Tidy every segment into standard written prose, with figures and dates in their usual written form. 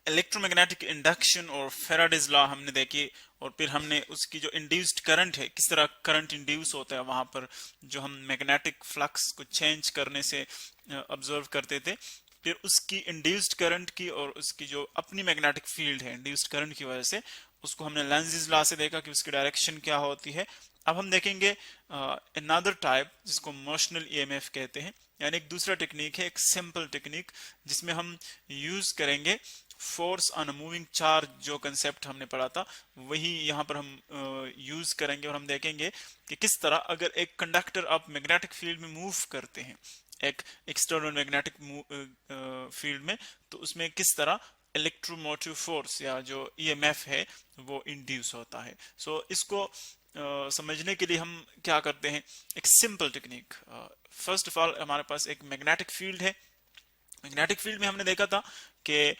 Electromagnetic induction और Faraday's law हमने देखी, और फिर हमने उसकी जो इंड्यूस्ड करंट है, किस तरह करंट इंड्यूस होता है वहां पर, जो हम मैग्नेटिक फ्लक्स को चेंज करने से ऑब्जर्व करते थे। फिर उसकी इंड्यूस्ड करंट की और उसकी जो अपनी मैग्नेटिक फील्ड है इंड्यूस्ड करंट की वजह से, उसको हमने लेंज़ेस लॉ से देखा कि उसकी डायरेक्शन क्या होती है। अब हम देखेंगे अनदर टाइप जिसको मोशनल ईएमएफ कहते हैं, यानी एक दूसरा टेक्निक है, एक सिंपल टेक्निक जिसमें हम यूज करेंगे force on a moving charge. जो कंसेप्ट हमने पढ़ा था वही यहाँ पर हम यूज करेंगे, और हम देखेंगे कि किस तरह अगर एक कंडक्टर आप मैग्नेटिक फील्ड में मूव करते हैं, एक एक्सटर्नल मैग्नेटिक फील्ड में, तो उसमें किस तरह इलेक्ट्रोमोटिव फोर्स या जो ईएमएफ है वो इंड्यूस होता है। सो इसको समझने के लिए हम क्या करते हैं, एक simple technique. First of all हमारे पास एक मैग्नेटिक फील्ड है। मैग्नेटिक फील्ड में हमने देखा था कि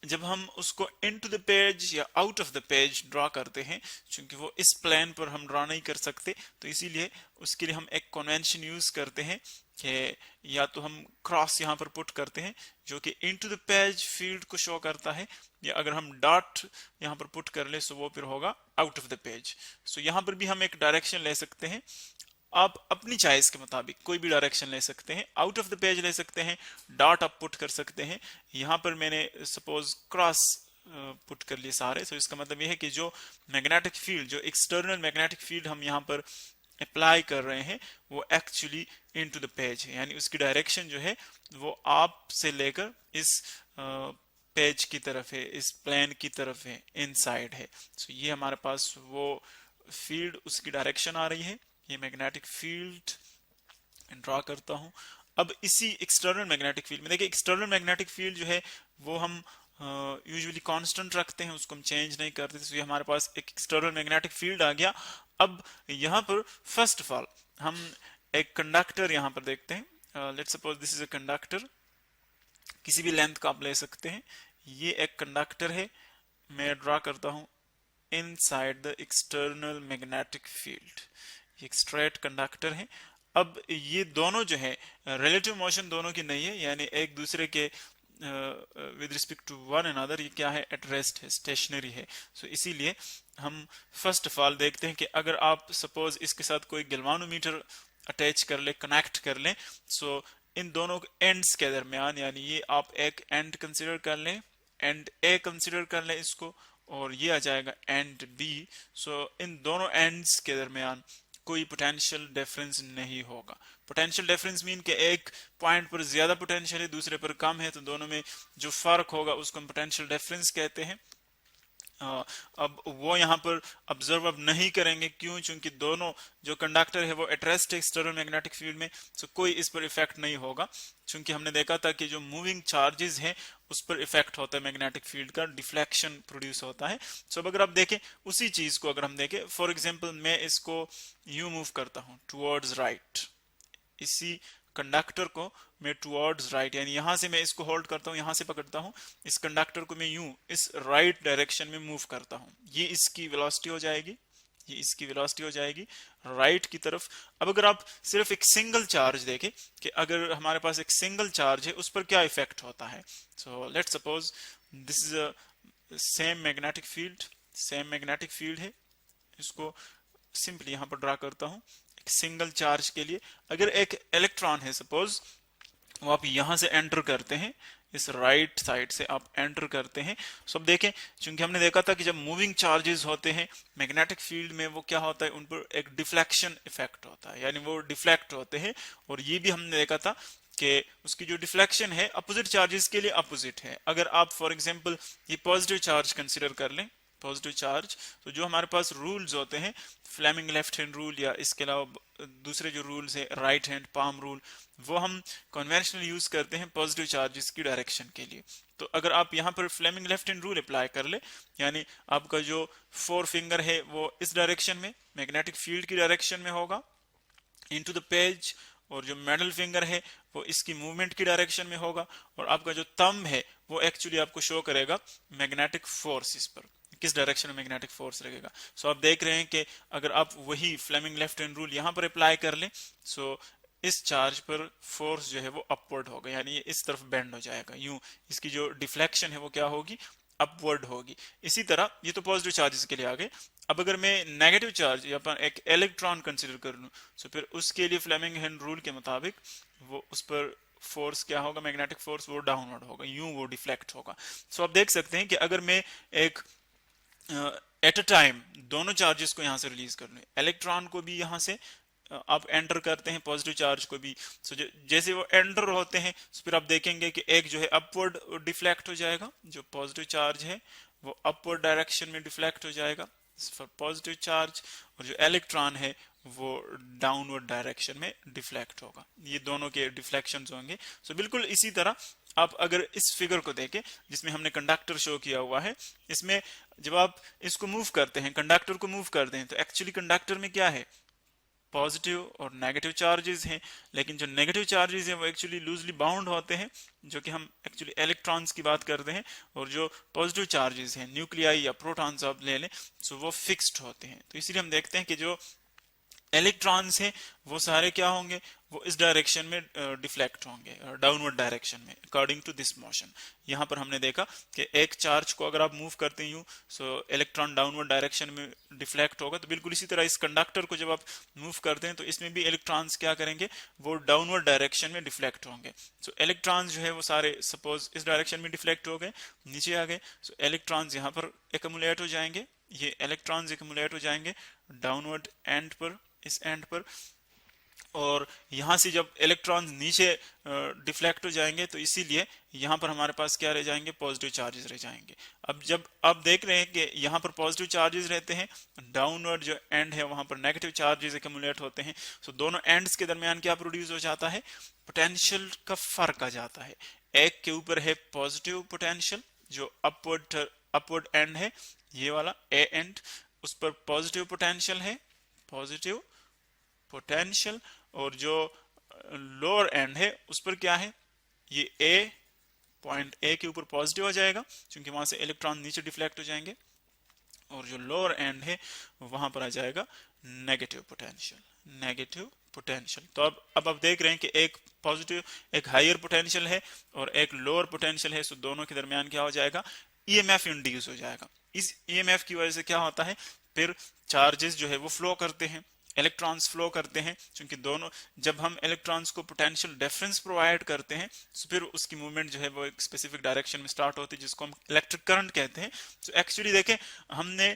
जब हम उसको इनटू द पेज या out of the page draw करते हैं, क्योंकि वो इस प्लेन पर हम ड्रॉ नहीं कर सकते, तो इसीलिए उसके लिए हम एक कन्वेंशन यूज करते हैं कि या तो हम क्रॉस यहाँ पर पुट करते हैं जो कि इनटू द पेज फील्ड को शो करता है, या अगर हम डॉट यहाँ पर पुट कर ले सो वो फिर होगा आउट ऑफ द पेज। सो यहाँ पर भी हम एक डायरेक्शन ले सकते हैं, आप अपनी चॉइस के मुताबिक कोई भी डायरेक्शन ले सकते हैं, आउट ऑफ द पेज ले सकते हैं, डॉट आप पुट कर सकते हैं। यहाँ पर मैंने सपोज क्रॉस पुट कर लिए सारे, तो इसका मतलब यह है कि जो मैग्नेटिक फील्ड, जो एक्सटर्नल मैग्नेटिक फील्ड हम यहाँ पर अप्लाई कर रहे हैं वो एक्चुअली इनटू द पेज है, यानी उसकी डायरेक्शन जो है वो आप से लेकर इस पेज की तरफ है, इस प्लेन की तरफ है, इनसाइड है। सो ये हमारे पास वो फील्ड, उसकी डायरेक्शन आ रही है। ये मैग्नेटिक फील्ड ड्रॉ करता हूं। अब इसी एक्सटर्नल मैग्नेटिक फील्ड में देखिए, एक्सटर्नल मैग्नेटिक फील्ड जो है वो हम यूजुअली कांस्टेंट रखते हैं, उसको हम चेंज नहीं करते। तो ये हमारे पास एक एक्सटर्नल मैग्नेटिक फील्ड आ गया। अब यहाँ पर फर्स्ट ऑफ ऑल हम एक कंडक्टर यहाँ पर देखते हैं। Let's suppose this is a conductor, किसी भी लेंथ का आप ले सकते हैं। ये एक कंडक्टर है, मैं ड्रॉ करता हूं inside the external magnetic field. ये एक स्ट्रेट कंडक्टर है। अब ये दोनों जो है रिलेटिव मोशन दोनों की नहीं है, यानी एक दूसरे के with respect to one another ये क्या है, एट रेस्ट है, स्टेशनरी है। सो इसीलिए हम फर्स्ट ऑफ ऑल देखते हैं कि अगर आप सपोज इसके साथ कोई गैल्वानोमीटर अटैच कर ले, कनेक्ट कर लें, सो इन दोनों एंड्स के दरमियान, यानी ये आप एक एंड कंसिडर कर लें, एंड ए कंसिडर कर लें इसको, और ये आ जाएगा एंड बी। सो इन दोनों एंड्स के दरमियान कोई पोटेंशियल डिफरेंस नहीं होगा। पोटेंशियल डिफरेंस मीन के एक पॉइंट पर ज्यादा पोटेंशियल है, दूसरे पर कम है, तो दोनों में जो फर्क होगा उसको हम पोटेंशियल डिफरेंस कहते हैं। अब वो यहाँ पर ऑब्जर्व अब नहीं करेंगे, क्यों? क्योंकि दोनों जो कंडक्टर है वो एट रेस्ट है एक्सटर्नल मैग्नेटिक फील्ड में, सो कोई इस पर इफेक्ट नहीं होगा। क्योंकि हमने देखा था कि जो मूविंग चार्जेस हैं उस पर इफेक्ट होता है मैग्नेटिक फील्ड का, डिफ्लेक्शन प्रोड्यूस होता है। सो अगर आप देखें उसी चीज को, अगर हम देखें फॉर एग्जांपल मैं इसको यूं मूव करता हूं टुवर्ड्स राइट, इसी कंडक्टर को मैं टुवर्ड्स राइट, यानी यहां से मैं इसको होल्ड करता हूं, यहां से पकड़ता हूं, इस कंडक्टर को मैं यूं इस राइट डायरेक्शन में मूव करता हूं, ये इसकी वेलोसिटी हो जाएगी, ये इसकी वेलोसिटी हो जाएगी राइट की तरफ। अब अगर आप सिर्फ एक सिंगल चार्ज देखें कि अगर हमारे पास एक सिंगल चार्ज है उस पर क्या इफेक्ट होता है। So let's suppose this is a same magnetic field, same magnetic field है, इसको सिंपली यहां पर ड्रा करता हूं। एक सिंगल चार्ज के लिए अगर एक इलेक्ट्रॉन है सपोज, वो आप यहां से एंटर करते हैं, इस राइट साइड से आप एंटर करते हैं। सो अब देखें, क्योंकि हमने देखा था कि जब मूविंग चार्जेस होते हैं मैग्नेटिक फील्ड में वो क्या होता है, उन पर एक डिफ्लेक्शन इफेक्ट होता है, यानी वो डिफ्लेक्ट होते हैं। और ये भी हमने देखा था कि उसकी जो डिफ्लेक्शन है अपोजिट चार्जेस के लिए अपोजिट है। अगर आप फॉर एग्जांपल ये पॉजिटिव चार्ज कंसिडर कर लें, पॉजिटिव चार्ज, तो जो हमारे पास रूल्स होते हैं फ्लेमिंग लेफ्ट हैंड रूल या इसके अलावा दूसरे जो रूल्स है राइट हैंड पाम रूल, वो हम कन्वेंशनल यूज करते हैं पॉजिटिव चार्जेस की डायरेक्शन के लिए। तो अगर आप यहाँ पर Fleming left hand rule apply कर ले, यानी आपका जो फोर फिंगर है वो इस डायरेक्शन में मैग्नेटिक फील्ड की डायरेक्शन में होगा इनटू द पेज, और जो मिडिल फिंगर है वो इसकी मूवमेंट की डायरेक्शन में होगा, और आपका जो थंब है वो एक्चुअली आपको शो करेगा मैग्नेटिक फोर्स, इस पर किस डायरेक्शन में मैग्नेटिक फोर्स लगेगा। सो आप देख रहे हैं कि अगर आप वही फ्लेमिंग लेफ्ट हैंड रूल यहां पर अप्लाई कर लें, सो इस चार्ज पर फोर्स जो है वो अपवर्ड होगा, यानी ये इस तरफ बेंड हो जाएगा, यूं इसकी जो डिफ्लेक्शन है वो क्या होगी, अपवर्ड होगी। इसी तरह ये तो पॉजिटिव चार्जेस के लिए आ गए। अब अगर मैं नेगेटिव चार्ज या एक इलेक्ट्रॉन कंसिडर कर लूं, तो फिर उसके लिए फ्लेमिंग-हेन रूल के मुताबिक वो उस पर फोर्स क्या होगा, मैग्नेटिक फोर्स, वो डाउनवर्ड होगा, यूं वो डिफ्लेक्ट होगा। सो आप देख सकते हैं कि अगर मैं एक एट अ टाइम दोनों चार्जेस को यहां से रिलीज कर लूं, इलेक्ट्रॉन को भी यहां से आप एंटर करते हैं, पॉजिटिव चार्ज को भी, सो जैसे वो एंटर होते हैं, तो फिर आप देखेंगे कि एक जो है अपवर्ड डिफ्लेक्ट हो जाएगा, जो पॉजिटिव चार्ज है वो अपवर्ड डायरेक्शन में डिफ्लेक्ट हो जाएगा फॉर पॉजिटिव चार्ज, और जो इलेक्ट्रॉन है वो डाउनवर्ड डायरेक्शन में डिफ्लेक्ट होगा। ये दोनों के डिफ्लेक्शन होंगे। सो बिल्कुल इसी तरह आप अगर इस फिगर को देखें जिसमें हमने कंडक्टर शो किया हुआ है, इसमें जब आप इसको मूव करते हैं, कंडक्टर को मूव करते हैं, तो एक्चुअली कंडक्टर में क्या है, पॉजिटिव और नेगेटिव चार्जेस हैं, लेकिन जो नेगेटिव चार्जेस हैं वो एक्चुअली लूजली बाउंड होते हैं, जो कि हम एक्चुअली इलेक्ट्रॉन्स की बात करते हैं, और जो पॉजिटिव चार्जेस हैं, न्यूक्लियाई या प्रोटॉन्स आप ले लें, सो वो फिक्स्ड होते हैं। तो इसीलिए हम देखते हैं कि जो इलेक्ट्रॉन्स हैं वो सारे क्या होंगे, वो इस डायरेक्शन में डिफ्लेक्ट होंगे, डाउनवर्ड डायरेक्शन में, अकॉर्डिंग टू दिस मोशन। यहां पर हमने देखा कि एक चार्ज को अगर आप मूव करते हैं यूं, सो इलेक्ट्रॉन डाउनवर्ड डायरेक्शन में डिफ्लेक्ट होगा। तो बिल्कुल इसी तरह इस कंडक्टर को जब आप मूव करते हैं, तो इसमें भी इलेक्ट्रॉन्स क्या करेंगे, वो डाउनवर्ड डायरेक्शन में डिफ्लेक्ट होंगे। सो इलेक्ट्रॉन्स जो है वो सारे सपोज इस डायरेक्शन में डिफ्लेक्ट हो गए, नीचे आ गए, सो इलेक्ट्रॉन्स यहाँ पर एकमुलेट हो जाएंगे, ये इलेक्ट्रॉन्स एकमुलेट हो जाएंगे डाउनवर्ड एंड पर, इस एंड पर, और यहां से जब इलेक्ट्रॉन नीचे डिफ्लेक्ट हो जाएंगे, तो इसीलिए यहां पर हमारे पास क्या रह जाएंगे, पॉजिटिव चार्जेस रह जाएंगे। अब जब आप देख रहे हैं कि यहां पर पॉजिटिव चार्जेस रहते हैं, डाउनवर्ड जो एंड है वहां पर नेगेटिव चार्जेस एक्यूमुलेट होते हैं, सो दोनों एंड्स के दरमियान क्या प्रोड्यूस हो जाता है, पोटेंशियल का फर्क आ जाता है। एक के ऊपर है पॉजिटिव पोटेंशियल, जो अपवर्ड एंड है, ये वाला ए एंड, उस पर पॉजिटिव पोटेंशियल है, पॉजिटिव पोटेंशियल, और जो लोअर एंड है उस पर क्या है, ये ए, पॉइंट ए के ऊपर पॉजिटिव आ जाएगा क्योंकि वहां से इलेक्ट्रॉन नीचे डिफ्लेक्ट हो जाएंगे, और जो लोअर एंड है वहां पर आ जाएगा नेगेटिव पोटेंशियल, नेगेटिव पोटेंशियल। तो अब आप देख रहे हैं कि एक पॉजिटिव, एक हायर पोटेंशियल है और एक लोअर पोटेंशियल है, सो दोनों के दरमियान क्या हो जाएगा, ईएमएफ इंड्यूस हो जाएगा। इस ईएमएफ की वजह से क्या होता है, फिर चार्जेस जो है वो फ्लो करते हैं, इलेक्ट्रॉन्स फ्लो करते हैं, क्योंकि दोनों, जब हम इलेक्ट्रॉन्स को पोटेंशियल डिफरेंस प्रोवाइड करते हैं, तो फिर उसकी मूवमेंट जो है वो एक स्पेसिफिक डायरेक्शन में स्टार्ट होती है, जिसको हम इलेक्ट्रिक करंट कहते हैं। तो एक्चुअली देखें, हमने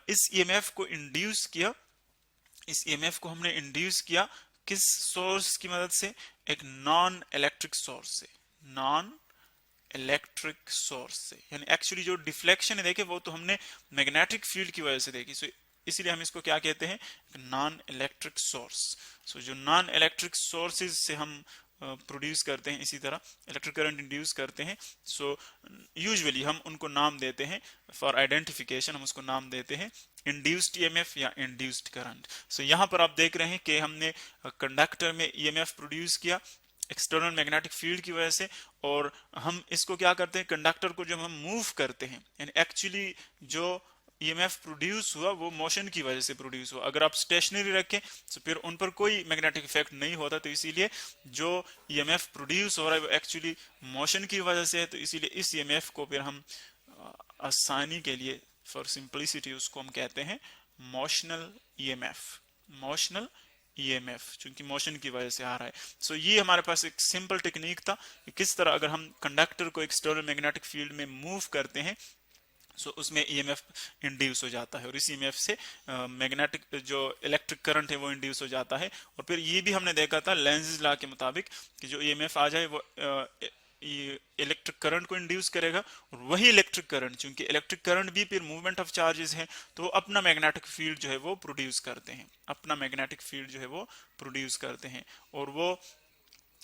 इस ईएमएफ को इंड्यूस किया, इस ईएमएफ को हमने इंड्यूस किया किस सोर्स की मदद से, एक नॉन इलेक्ट्रिक सोर्स से, नॉन इलेक्ट्रिक सोर्स से। यानी एक्चुअली जो डिफ्लेक्शन है देखे, वो तो हमने मैग्नेटिक फील्ड की वजह से देखी, सो इसीलिए हम इसको क्या कहते हैं, नॉन इलेक्ट्रिक सोर्स। सो जो नॉन इलेक्ट्रिक सोर्सेज से हम प्रोड्यूस करते हैं, इसी तरह इलेक्ट्रिक करंट इंड्यूस करते हैं, सो यूजुअली हम उनको नाम देते हैं, फॉर आइडेंटिफिकेशन हम उसको नाम देते हैं इंड्यूस्ड ईएमएफ या इंड्यूस्ड करंट। सो यहां पर आप देख रहे हैं कि हमने कंडक्टर में ईएमएफ प्रोड्यूस किया एक्सटर्नल मैग्नेटिक फील्ड की वजह से, और हम इसको क्या करते हैं, कंडक्टर को जब हम मूव करते हैं, यानी एक्चुअली जो ईएमएफ प्रोड्यूस हुआ वो मोशन की वजह से प्रोड्यूस हुआ। अगर आप स्टेशनरी रखें तो फिर उन पर कोई मैग्नेटिक इफेक्ट नहीं होता, तो इसीलिए जो ईएमएफ प्रोड्यूस हो रहा है वो एक्चुअली मोशन की वजह से है। तो इसीलिए इस ईएमएफ को फिर हम आसानी के लिए, फॉर सिंपलिसिटी, उसको हम कहते हैं मोशनल ईएमएफ, मोशनल ईएमएफ, चूंकि मोशन की वजह से आ रहा है। सो ये हमारे पास एक सिंपल टेक्निक था कि किस तरह अगर हम कंडक्टर को एक्सटर्नल मैग्नेटिक फील्ड में मूव करते हैं, सो उसमें ईएमएफ इंड्यूस हो जाता है, और इस ईएमएफ से मैग्नेटिक जो इलेक्ट्रिक करंट है वो इंड्यूस हो जाता है। और फिर ये भी हमने देखा था लेंज़ लॉ के मुताबिक कि जो ईएमएफ आ जाए वो इलेक्ट्रिक करंट को इंड्यूस करेगा, और वही इलेक्ट्रिक करंट, चूंकि इलेक्ट्रिक करंट भी फिर मूवमेंट ऑफ चार्जेस है, तो अपना मैग्नेटिक फील्ड जो है वो प्रोड्यूस करते हैं, अपना मैग्नेटिक फील्ड जो है वो प्रोड्यूस करते हैं। और वो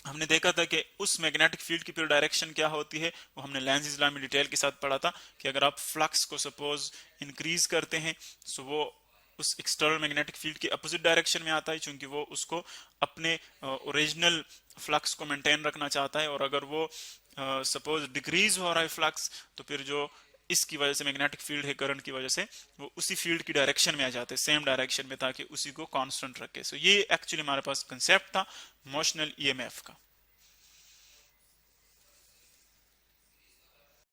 हमने देखा था कि उस मैग्नेटिक फील्ड की फिर डायरेक्शन क्या होती है, वो हमने लेंज़ लॉ में डिटेल के साथ पढ़ा था कि अगर आप फ्लक्स को सपोज इंक्रीज करते हैं, सो वो उस एक्सटर्नल मैग्नेटिक फील्ड के अपोजिट डायरेक्शन में आता है, क्योंकि वो उसको अपने ओरिजिनल फ्लक्स को मेंटेन रखना चाहता है। और अगर वो सपोज डिक्रीज हो रहा है फ्लक्स, तो फिर जो इसकी वजह से मैग्नेटिक फील्ड है करंट की वजह से, वो उसी फील्ड की डायरेक्शन में आ जाते हैं, सेम डायरेक्शन में, ताकि उसी को कांस्टेंट रखे। सो ये एक्चुअली हमारे पास कंसेप्ट था मोशनल ईएमएफ का।